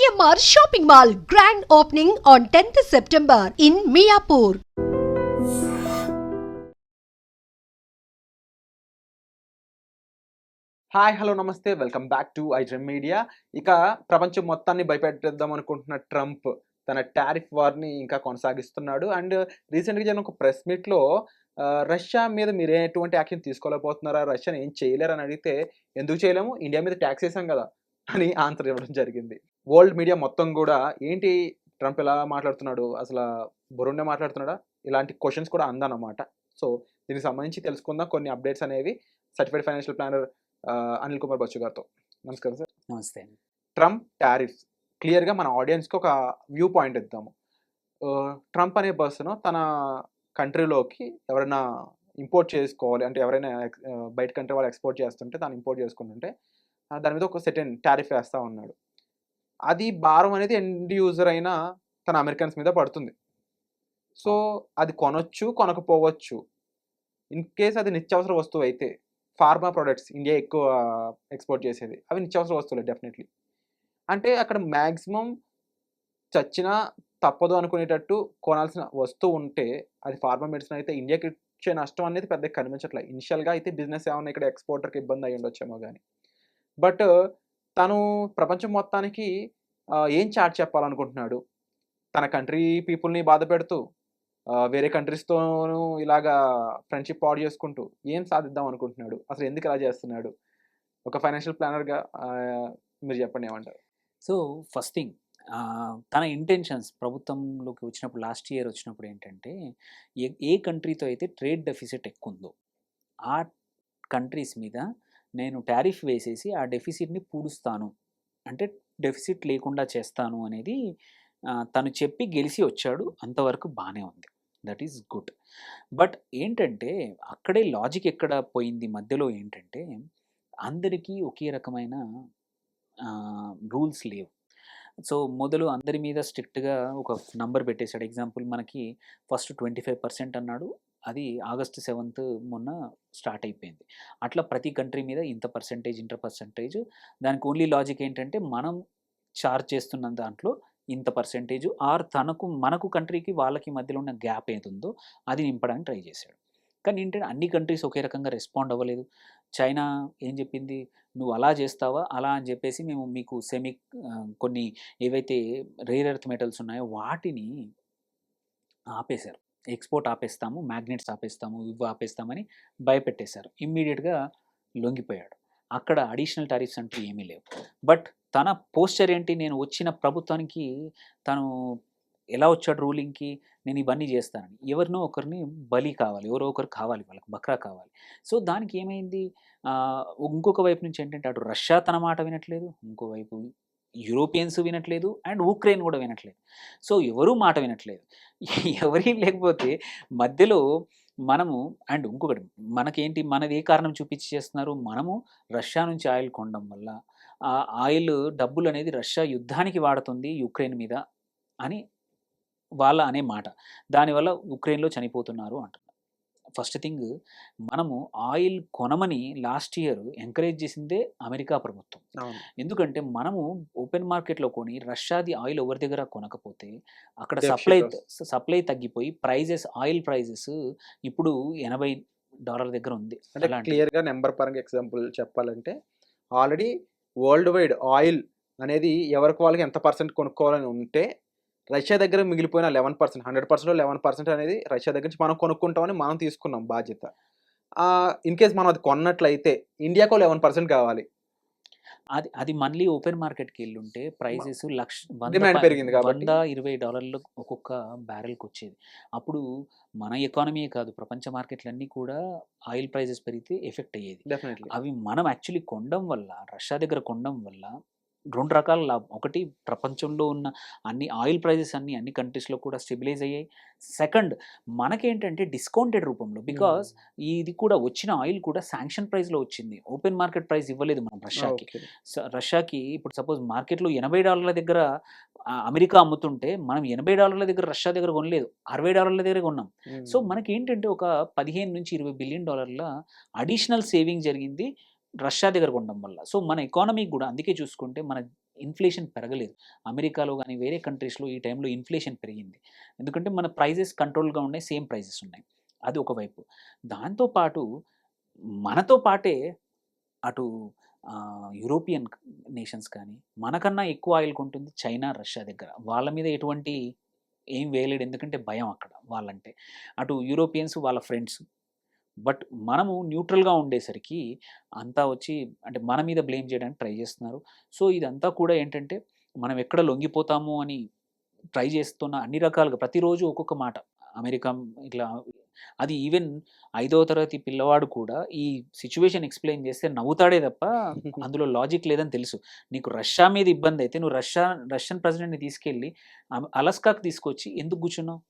GMR Shopping Mall grand opening on 10th September in Miapur. Hi hello నమస్తే welcome back to iDream media. ఇక ప్రపంచం మొత్తాన్ని భయపెట్టేద్దాం అనుకుంటున్న Trump తన టారిఫ్ వార్ని ఇంకా కొనసాగిస్తున్నాడు. అండ్ రీసెంట్గా జరిగిన ఒక ప్రెస్ మీట్లో రష్యా మీద మీరు ఎటువంటి యాక్షన్ తీసుకోలేకపోతున్నారా, రష్యాని ఏం చేయలేరని అడిగితే ఎందుకు చేయలేము, ఇండియా మీద ట్యాక్స్ వేసాం కదా అని ఆన్సర్ ఇవ్వడం జరిగింది. వరల్డ్ మీడియా మొత్తం కూడా ఏంటి ట్రంప్ ఇలా మాట్లాడుతున్నాడు, అసలు బురుండే మాట్లాడుతున్నాడా, ఇలాంటి క్వశ్చన్స్ కూడా అందనమాట. సో దీనికి సంబంధించి తెలుసుకుందాం కొన్ని అప్డేట్స్ అనేవి certified financial planner Anil Kumar Bachchu గారితో. నమస్కారం సార్. నమస్తే. ట్రంప్ టారిఫ్స్ క్లియర్గా మన ఆడియన్స్కి ఒక వ్యూ పాయింట్ ఇద్దాము. ట్రంప్ అనే పర్సన్ తన కంట్రీలోకి ఎవరైనా ఇంపోర్ట్ చేసుకోవాలి అంటే, ఎవరైనా బయట కంట్రీ వాళ్ళు ఎక్స్పోర్ట్ చేస్తుంటే తను ఇంపోర్ట్ చేసుకుంటుంటే దాని మీద ఒక సెటెన్ టారిఫ్ వేస్తూ ఉన్నాడు. అది భారం అనేది ఎండ్ యూజర్ అయిన తన అమెరికన్స్ మీద పడుతుంది. సో అది కొనొచ్చు కొనకపోవచ్చు. ఇన్ కేస్ అది నిత్యావసర వస్తువు అయితే, ఫార్మా ప్రొడక్ట్స్ ఇండియా ఎక్కువ ఎక్స్పోర్ట్ చేసేది, అవి నిత్యావసర వస్తువులే డెఫినెట్లీ. అంటే అక్కడ మ్యాక్సిమం చచ్చినా తప్పదు అనుకునేటట్టు కొనాల్సిన వస్తువు ఉంటే అది ఫార్మా మెడిసిన్ అయితే ఇండియాకి ఇచ్చే నష్టం అనేది పెద్దగా కనిపించట్లే. ఇనిషియల్గా అయితే బిజినెస్ ఏమన్నా ఇక్కడ ఎక్స్పోర్టర్కి ఇబ్బంది అయ్యి ఉండొచ్చేమో కానీ, బట్ తను ప్రపంచం మొత్తానికి ఏం చాటి చెప్పాలనుకుంటున్నాడు, తన కంట్రీ పీపుల్ని బాధ పెడుతూ వేరే కంట్రీస్తోనూ ఇలాగా ఫ్రెండ్షిప్ పాడు చేసుకుంటూ ఏం సాధిద్దాం అనుకుంటున్నాడు, అసలు ఎందుకు ఇలా చేస్తున్నాడు? ఒక ఫైనాన్షియల్ ప్లానర్గా మీరు చెప్పండి, ఏమంటారు? సో ఫస్ట్ థింగ్, తన ఇంటెన్షన్స్ ప్రభుత్వంలోకి వచ్చినప్పుడు, లాస్ట్ ఇయర్ వచ్చినప్పుడు ఏంటంటే, ఏ కంట్రీతో అయితే ట్రేడ్ డెఫిసిట్ ఎక్కువ ఉందో ఆ కంట్రీస్ మీద నేను టారిఫ్ వేసేసి ఆ డెఫిసిట్ని పూడుస్తాను, అంటే డెఫిసిట్ లేకుండా చేస్తాను అనేది తను చెప్పి గెలిచి వచ్చాడు. అంతవరకు బాగానే ఉంది, దట్ ఈస్ గుడ్. బట్ ఏంటంటే అక్కడే లాజిక్ ఎక్కడ పోయింది మధ్యలో ఏంటంటే, అందరికీ ఒకే రకమైన రూల్స్ లేవు. సో మొదలు అందరి మీద స్ట్రిక్ట్గా ఒక నంబర్ పెట్టేశాడు. ఎగ్జాంపుల్ మనకి ఫస్ట్ 25% అన్నాడు, అది ఆగస్టు 7th మొన్న స్టార్ట్ అయిపోయింది. అట్లా ప్రతి కంట్రీ మీద ఇంత పర్సెంటేజ్ ఇంటర్ పర్సెంటేజ్. దానికి ఓన్లీ లాజిక్ ఏంటంటే, మనం చార్జ్ చేస్తున్న దాంట్లో ఇంత పర్సెంటేజ్ ఆర్ మనకు కంట్రీకి వాళ్ళకి మధ్యలో ఉన్న గ్యాప్ ఏదుందో అది నింపడానికి ట్రై చేశాడు. కానీ ఏంటంటే అన్ని కంట్రీస్ ఒకే రకంగా రెస్పాండ్ అవ్వలేదు. చైనా ఏం చెప్పింది, నువ్వు అలా చేస్తావా అలా అని చెప్పేసి మేము మీకు కొన్ని ఏవైతే రేర్ ఎర్త్ మెటల్స్ ఉన్నాయో వాటిని ఆపేశారు, ఎక్స్పోర్ట్ ఆపేస్తాము, మ్యాగ్నెట్స్ ఆపేస్తాము, ఇవి ఆపేస్తామని భయపెట్టేశారు. ఇమ్మీడియట్గా లొంగిపోయాడు. అక్కడ అడిషనల్ టారిఫ్స్ అంటూ ఏమీ లేవు. బట్ తన పోస్చర్ ఏంటి, నేను వచ్చిన ప్రభుత్వానికి తను ఎలా వచ్చాడు రూలింగ్కి, నేను ఇవన్నీ చేస్తానని. ఎవరినో ఒకరిని బలి కావాలి, ఎవరో ఒకరు కావాలి, వాళ్ళకి బక్రా కావాలి. సో దానికి ఏమైంది, ఇంకొక వైపు నుంచి ఏంటంటే అటు రష్యా తన మాట వినట్లేదు, ఇంకోవైపు యూరోపియన్స్ వినట్లేదు, అండ్ ఉక్రెయిన్ కూడా వినట్లేదు. సో ఎవరూ మాట వినట్లేదు. ఎవరి లేకపోతే మధ్యలో మనము, అండ్ ఇంకొకటి మనకేంటి, మనది ఏ కారణం చూపించి చేస్తున్నారు, మనము రష్యా నుంచి ఆయిల్ కొనడం వల్ల ఆ ఆయిల్ డబ్బులు అనేది రష్యా యుద్ధానికి వాడుతుంది యుక్రెయిన్ మీద అని వాళ్ళ అనే మాట. దానివల్ల ఉక్రెయిన్లో చనిపోతున్నారు అంటున్నారు. ఫస్ట్ థింగ్, మనము ఆయిల్ కొనమని లాస్ట్ ఇయర్ ఎంకరేజ్ చేసిందే అమెరికా ప్రభుత్వం. ఎందుకంటే మనము ఓపెన్ మార్కెట్లో కొని రష్యాది ఆయిల్ ఎవరి దగ్గర కొనకపోతే అక్కడ సప్లై తగ్గిపోయి ఆయిల్ ప్రైజెస్ ఇప్పుడు $80 దగ్గర ఉంది. అంటే క్లియర్గా నెంబర్ పరంగా ఎగ్జాంపుల్ చెప్పాలంటే, ఆల్రెడీ వరల్డ్ వైడ్ ఆయిల్ అనేది ఎవరికి వాళ్ళకి ఎంత పర్సెంట్ కొనుక్కోవాలని ఉంటే, రష్యా దగ్గర మిగిలిపోయిన 11%, 100%లో 11% అనేది రష్యా దగ్గర నుంచి మనం కొనుక్కుంటామని మనం తీసుకున్నాం బాధ్యత. ఇన్ కేస్ మనం అది కొన్నట్లయితే ఇండియాకు 11% కావాలి. అది మళ్ళీ ఓపెన్ మార్కెట్కి వెళ్ళుంటే ప్రైజెస్ డిమాండ్ పెరిగింది కాబట్టి $120 ఒక్కొక్క బ్యారెల్కి వచ్చేది. అప్పుడు మన ఎకానమీ కాదు, ప్రపంచ మార్కెట్లన్నీ కూడా ఆయిల్ ప్రైజెస్ పెరిగితే ఎఫెక్ట్ అయ్యేది. డెఫినెట్లీ అవి మనం యాక్చువల్లీ కొనడం వల్ల, రష్యా దగ్గర కొనడం వల్ల 2 రకాల లాభం. ఒకటి, ప్రపంచంలో ఉన్న ఆయిల్ ప్రైజెస్ అన్ని కంట్రీస్లో కూడా స్టెబిలైజ్ అయ్యాయి. సెకండ్, మనకేంటంటే డిస్కౌంటెడ్ రూపంలో, బికాస్ ఇది కూడా వచ్చిన ఆయిల్ కూడా శాంక్షన్ ప్రైస్లో వచ్చింది, ఓపెన్ మార్కెట్ ప్రైస్ ఇవ్వలేదు మనం రష్యాకి. రష్యాకి ఇప్పుడు సపోజ్ మార్కెట్లో $80 దగ్గర అమెరికా అమ్ముతుంటే మనం $80 దగ్గర రష్యా దగ్గర కొనలేదు, $60 దగ్గర కొన్నాం. సో మనకి ఏంటంటే ఒక $15 నుంచి $20 బిలియన్ అడిషనల్ సేవింగ్ జరిగింది రష్యా దగ్గర కొనడం వల్ల. సో మన ఎకానమీ కూడా అందుకే చూసుకుంటే మన ఇన్ఫ్లేషన్ పెరగలేదు. అమెరికాలో గానీ, వేరే కంట్రీస్‌లో ఈ టైంలో ఇన్ఫ్లేషన్ పెరిగింది. ఎందుకంటే మన ప్రైజెస్ కంట్రోల్‌గా ఉన్నాయి. సేమ్ ప్రైజెస్ ఉన్నాయి. అది ఒకవైపు. దాంతో పాటు మనతో పాటే అటు యూరోపియన్ నేషన్స్ కానీ, మనకన్నా ఎక్కువ ఆయిల్ కొంటుంది చైనా, రష్యా దగ్గర. వాళ్ళ మీద ఎటువంటి ఏం వేయలేడు. ఎందుకంటే భయం అక్కడ వాళ్ళంటే. అటు యూరోపియన్స్ వాళ్ళ ఫ్రెండ్స్. బట్ మనము న్యూట్రల్‌గా ఉండేసరికి అంతా వచ్చి అంటే మన మీద బ్లేమ్ చేయడానికి ట్రై చేస్తున్నారు. సో, ఇదంతా కూడా ఏంటంటే మనం ఎక్కడ లొంగిపోతాము అని ట్రై చేస్తున్న అన్ని రకాలుగా ప్రతిరోజు ఒక్కొక్క మాట. అమెరికా ఇట్లా అది ఈవెన్ 5వ తరగతి పిల్లవాడు కూడా ఈ సిట్యుయేషన్ ఎక్స్‌ప్లెయిన్ చేస్తే నవ్వుతాడే తప్ప అందులో లాజిక్ లేదని తెలుసు. నీకు రష్యా మీద ఇబ్బందయితే నువ్వు రష్యన్ ప్రెసిడెంట్‌ని తీసుకెళ్ళి అలస్కాకి తీసుకొచ్చి ఎందుకు కూర్చున్నావు?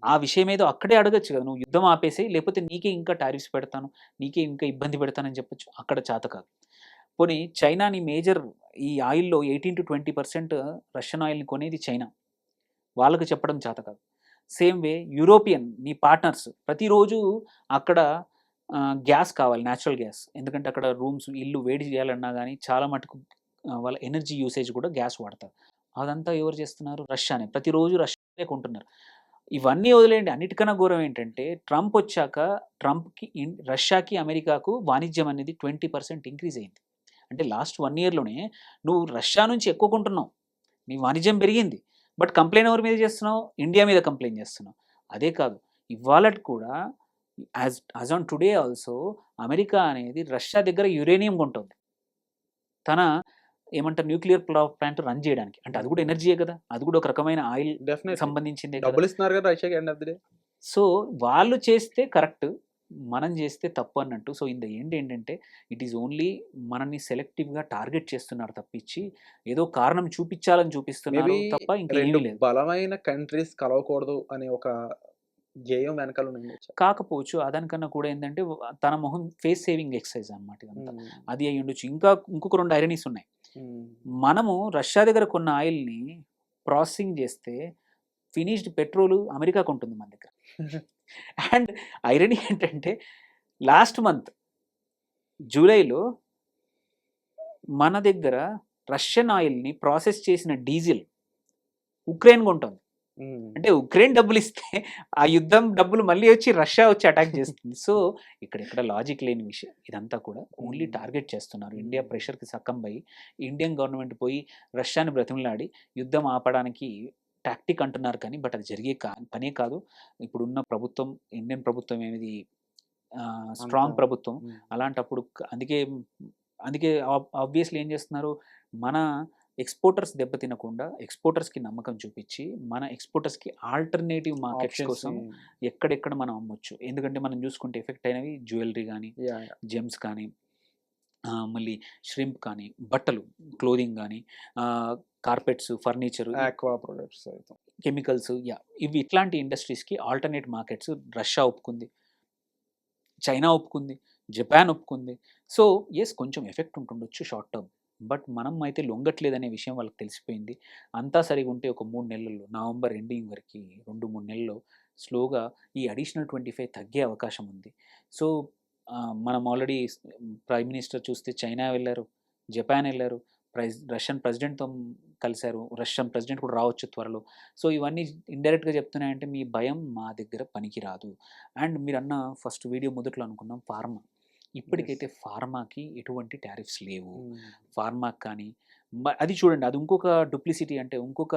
ఆ విషయం ఏదో అక్కడే అడగొచ్చు కదా! నువ్వు యుద్ధం ఆపేసేయి లేకపోతే నీకే ఇంకా టారిఫ్స్ పెడతాను. నీకే ఇంకా ఇబ్బంది పెడతానని చెప్పొచ్చు. అక్కడ చేత కాదు. పోనీ చైనాని మేజర్ ఈ ఆయిల్‌లో 18-20% రష్యన్ ఆయిల్‌ని కొనేది చైనా. వాళ్ళకి చెప్పడం చేత కాదు. సేమ్ వే యూరోపియన్ నీ పార్ట్నర్స్ ప్రతిరోజు అక్కడ గ్యాస్ కావాలి, నేచురల్ గ్యాస్. ఎందుకంటే అక్కడ రూమ్స్, ఇల్లు వేడి చేయాలన్నా గానీ చాలా మటుకు వాళ్ళ ఎనర్జీ యూసేజ్ కూడా గ్యాస్ వాడతారు. అదంతా ఎవరు చేస్తున్నారు? రష్యానే. ప్రతిరోజు రష్యానే కొంటున్నారు. ఇవన్నీ వదిలేయండి. అన్నిటికన్నా ఘోరం ఏంటంటే ట్రంప్ వచ్చాక రష్యాకి, అమెరికాకు వాణిజ్యం అనేది 20% ఇంక్రీజ్ అయింది. అంటే లాస్ట్ 1 ఇయర్‌లోనే నువ్వు రష్యా నుంచి ఎక్కువ కొంటున్నావు. నీ వాణిజ్యం పెరిగింది. బట్ కంప్లెయిన్ ఎవరి మీద చేస్తున్నావు? ఇండియా మీద కంప్లెయిన్ చేస్తున్నావు. అదే కాదు ఇవాళటి కూడా as on today also America అనేది రష్యా దగ్గర యురేనియం కొంటుంది. తన ఏమంటారు న్యూక్లియర్ ప్లాంట్ రన్ చేయడానికి. అంటే అది కూడా ఎనర్జీయే కదా! అది కూడా ఒక రకమైన ఆయిల్ డెఫినెట్‌లీ. సంబంధించిందే కదా! డబ్బులు ఇస్తున్నారు కదా రష్యాకి end of the day. So, వాళ్ళు చేస్తే కరెక్ట్. మనం చేస్తే తప్పు అన్నట్టు. సో, ఇన్ ద ఎండ్ ఏంటంటే ఇట్ ఈస్ ఓన్లీ మనల్ని సెలెక్టివ్‌గా టార్గెట్ చేస్తున్నారు తప్పించి ఏదో కారణం చూపించాలని చూపిస్తున్నారు మేబీ తప్ప ఇంకేమీ 2 లేదు. బలమైన కంట్రీస్ కలవకూడదు అనే ఒక ధ్యేయం వెనకాల ఉండొచ్చా? కాకపోవచ్చు అదానికన్నా కూడా ఏందంటే తన మొహం ఫేస్ సేవింగ్ ఎక్సర్సైజ్ అన్నమాట ఇదంతా. హ్మ్. అది అయ్యుండొచ్చు. ఇంకొక 2 ఐరనీస్ ఉన్నాయి. హ్మ్. మనము రష్యా దగ్గర కొన్న ఆయిల్‌ని ప్రాసెసింగ్ చేస్తే ఫినిష్డ్ పెట్రోల్ అమెరికాకు ఉంటుంది మన దగ్గర. అండ్ ఐరనీ ఏంటంటే లాస్ట్ మంత్ జూలైలో మన దగ్గర రష్యన్ ఆయిల్‌ని ప్రాసెస్ చేసిన డీజిల్ ఉక్రెయిన్ కొంటోంది. హ్మ్. అంటే ఉక్రెయిన్ డబ్బులిస్తే ఆ యుద్ధం డబ్బులు మళ్ళీ వచ్చి రష్యా వచ్చి అటాక్ చేస్తుంది. సో, ఇక్కడ లాజిక్ లేని విషయం. ఇదంతా కూడా ఓన్లీ టార్గెట్ చేస్తున్నారు. ఇండియా ప్రెషర్‌కి సకంబ్ అయ్యి ఇండియన్ గవర్నమెంట్ పోయి రష్యాని బ్రతిమలాడి యుద్ధం ఆపడానికి టాక్టిక్ అంటున్నారు కానీ బట్ అది జరిగే పనే కాదు. ఇప్పుడున్న ప్రభుత్వం ఇండియన్ ప్రభుత్వం ఏమిది స్ట్రాంగ్ అంతా. ప్రభుత్వం. హ్మ్. అలాంటప్పుడు అందుకే ఆబ్వియస్‌లీ ఏం చేస్తున్నారు? మన ఎక్స్‌పోర్టర్స్ దెబ్బతినకుండా ఎక్స్‌పోర్టర్స్‌కి నమ్మకం చూపించి, మన ఎక్స్‌పోర్టర్స్‌కి ఆల్టర్‌నేటివ్ మార్కెట్స్ కోసం ఆప్షన్స్‌ని ఎక్కడెక్కడ మనం అమ్మొచ్చు. ఎందుకంటే మనం చూసుకుంటే ఎఫెక్ట్ అయినవి జ్యువెల్లరీ గానీ, యాహ్! జెమ్స్ కానీ, మళ్ళీ ష్రింప్ కానీ, బట్టలు, క్లోదింగ్ గానీ, కార్పెట్స్, ఫర్నిచర్, ఆక్వా ప్రొడక్ట్స్ అయితే. కెమికల్స్ ఇవి ఇట్లాంటి ఇండస్ట్రీస్‌కి ఆల్టర్‌నేట్ మార్కెట్స్ రష్యా ఒప్పుకుంది. చైనా ఒప్పుకుంది. జపాన్ ఒప్పుకుంది. సో, కొంచెం ఎఫెక్ట్ ఉంటుండొచ్చు షార్ట్ టర్మ్. బట్ మనం అయితే లొంగట్లేదనే విషయం వాళ్ళకి తెలిసిపోయింది. అంతా సరిగుంటే ఒక 3 నెలల్లో నవంబర్ ఎండింగ్ వరకి 2, 3 నెలల్లో స్లోగా ఈ అడిషనల్ 25 తగ్గే అవకాశం ఉంది. సో, మనం ఆల్రెడీ ప్రైమ్ మినిస్టర్ చూస్తే చైనా వెళ్లారు, జపాన్ ఎళ్లారు, రష్యన్ ప్రెసిడెంట్‌తో కలిసారు. రష్యన్ ప్రెసిడెంట్ కూడా రావచ్చు త్వరలో. సో, ఇవన్నీ ఇండైరెక్ట్‌గా చెప్తున్నాయంటే మీ భయం మా దగ్గర పనికిరాదు. అండ్ మీరన్న ఫస్ట్ వీడియో మొదట్లో అనుకున్నాం ఫార్మా. ఇప్పటికైతే ఫార్మాకి ఎటువంటి టారిఫ్స్ లేవు. హ్మ్. ఫార్మాకి కానీ అది చూడండి అది ఇంకొక డూప్లిసిటీ అంటే ఇంకొక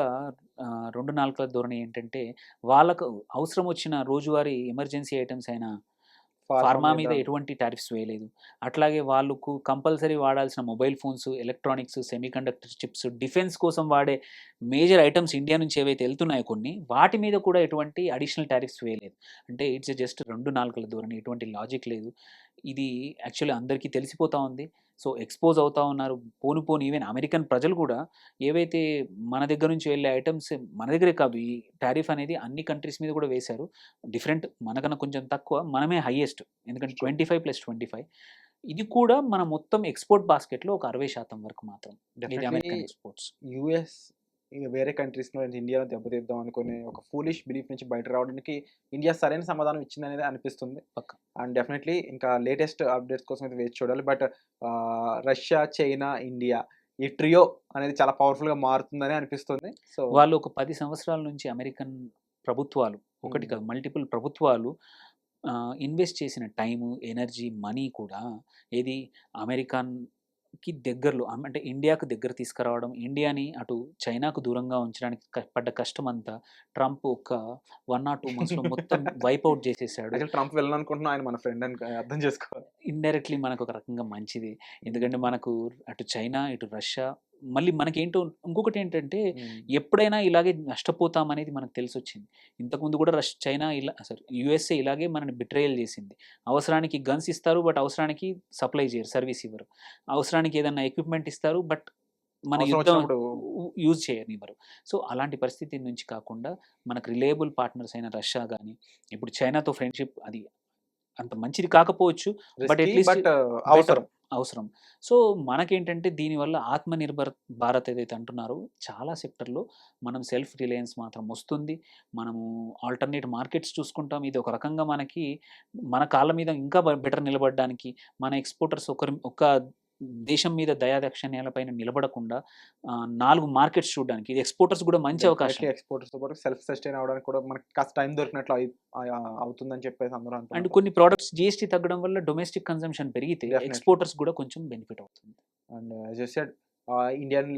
2 నాలుకల ధోరణి ఏంటంటే వాళ్ళకు అవసరం వచ్చిన రోజువారీ ఎమర్జెన్సీ ఐటెమ్స్ అయిన ఫార్మా మీద ఎటువంటి టారిఫ్స్ వేయలేదు. అట్లాగే వాళ్ళకు కంపల్సరీ వాడాల్సిన mobile phones, electronics, semiconductor chips, defence కోసం వాడే మేజర్ ఐటెమ్స్ ఇండియా నుంచి ఏవైతే వెళ్తున్నాయో కొన్ని, వాటి మీద కూడా ఎటువంటి అడిషనల్ టారిఫ్స్ వేయలేదు. అంటే ఇట్స్ జస్ట్ 2 నాలుకల ధోరణి. ఎటువంటి లాజిక్ లేదు. ఇది యాక్చువల్లీ అందరికీ తెలిసిపోతా ఉంది. సో, ఎక్స్‌పోజ్ అవుతా ఉన్నారు. పోను ఈవెన్ అమెరికన్ ప్రజలు కూడా ఏవైతే మన దగ్గర నుంచి వెళ్ళే ఐటెమ్స్ మన దగ్గరే కాదు ఈ టారిఫ్ అనేది అన్ని కంట్రీస్ మీద కూడా వేశారు. డిఫరెంట్ మనకన్నా కొంచెం తక్కువ. మనమే హైయెస్ట్. ఎందుకంటే 25+25 ఇది కూడా మన మొత్తం ఎక్స్‌పోర్ట్ బాస్కెట్‌లో ఒక 60% వరకు మాత్రం. ఇది డెఫినెట్‌లీ అమెరికన్ ఎక్స్‌పోర్ట్స్. యూఎస్ వేరే కంట్రీస్‌లో ఇండియాను దెబ్బతీద్దాం అనుకునే ఒక ఫూలిష్ బిలీఫ్ నుంచి బయట రావడానికి ఇండియా సరైన సమాధానం ఇచ్చిందనేది అనిపిస్తుంది. పక్కా. అండ్ డెఫినెట్‌లీ ఇంకా లేటెస్ట్ అప్డేట్స్ కోసం అయితే వేచి చూడాలి. బట్ రష్యా, చైనా, ఇండియా ఈ ట్రియో అనేది చాలా పవర్ఫుల్ గా మారుతుందని అనిపిస్తుంది. సో వాళ్ళు ఒక 10 సంవత్సరాల నుంచి అమెరికన్ ప్రభుత్వాలు, ఒకటి కాదు మల్టిపుల్ ప్రభుత్వాలు ఇన్వెస్ట్ చేసిన టైము, ఎనర్జీ, మనీ కూడా ఏది అమెరికాకి దగ్గరలో అంటే ఇండియాకు దగ్గర తీసుకురావడం, ఇండియాని అటు చైనాకు దూరంగా ఉంచడానికి పడ్డ కష్టం అంతా ట్రంప్ ఒక 1 or 2 మంత్స్‌లో మొత్తం వైప్ ఔట్ చేసేసాడు. యాక్చువల్ ట్రంప్ వెళ్ళాలనుకుంటున్నా, ఆయన మన ఫ్రెండ్ అని అర్థం చేసుకోవాలి. ఇండైరెక్ట్‌లీ మనకు ఒక రకంగా మంచిదే. ఎందుకంటే మనకు అటు చైనా, ఇటు రష్యా, మళ్ళీ మనకేంటో ఇంకొకటి ఏంటంటే ఎప్పుడైనా ఇలాగే నష్టపోతామనేది మనకు తెలిసొచ్చింది. ఇంతకుముందు కూడా చైనా యూఎస్ఏ ఇలాగే మనని బిట్రేయల్ చేసింది. అవసరానికి గన్స్ ఇస్తారు, బట్ అవసరానికి సప్లై చేయరు, సర్వీస్ ఇవ్వరు. అవసరానికి ఏదన్నా ఎక్విప్మెంట్ ఇస్తారు, బట్ మన అవసరం యుద్ధం వచ్చినప్పుడు యూజ్ చేయనివ్వరు. సో అలాంటి పరిస్థితి నుంచి కాకుండా మనకు రిలయబుల్ పార్ట్నర్స్ అయిన రష్యా కానీ, ఇప్పుడు చైనాతో ఫ్రెండ్షిప్ అది అంత మంచిది కాకపోవచ్చు, బట్ risky, అట్లీస్ట్ but అవసరం. అవసరం. సో మనకేంటంటే దీనివల్ల ఆత్మనిర్భర్ భారత్ ఏదైతే అంటున్నారో చాలా సెక్టర్‌లో మనం సెల్ఫ్ రిలయన్స్ మాత్రం వస్తుంది. మనము ఆల్టర్‌నేట్ మార్కెట్స్ చూసుకుంటాం. ఇది ఒక రకంగా మనకి మన కాళ్ళ మీద ఇంకా బెటర్ నిలబడడానికి, మన ఎక్స్‌పోర్టర్స్ ఒక దేశం మీద దయాదాక్షిణ్యాలపైన నిలబడకుండా 4 మార్కెట్స్ చూడడానికి ఇది ఎక్స్‌పోర్టర్స్ కూడా మంచి అవకాశం. ఎక్స్పోర్టర్స్ తో పాటు సెల్ఫ్ సస్టైన్ అవడానికి కూడా మనకి కాస్త టైం దొరికినట్లు అవుతుందని చెప్పేసి అందరూ అండ్ అంటున్నారు. కొన్ని ప్రొడక్ట్స్ జీఎస్టీ తగ్గడం వల్ల డొమెస్టిక్ కన్జంప్షన్ పెరిగితే Definitely. ఎక్స్‌పోర్టర్స్ కూడా కొంచెం బెనిఫిట్ అవుతుంది. And as you said Indian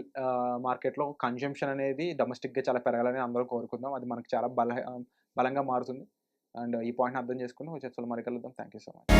మార్కెట్లో కన్జంప్షన్ అనేది డొమెస్టిక్గా చాలా పెరగాలని అందరూ కోరుకుందాం. అది మనకు చాలా బలంగా మారుతుంది. అండ్ ఈ పాయింట్ని అర్థం చేసుకుని వచ్చే మరి కలుద్దాం. Thank you so much.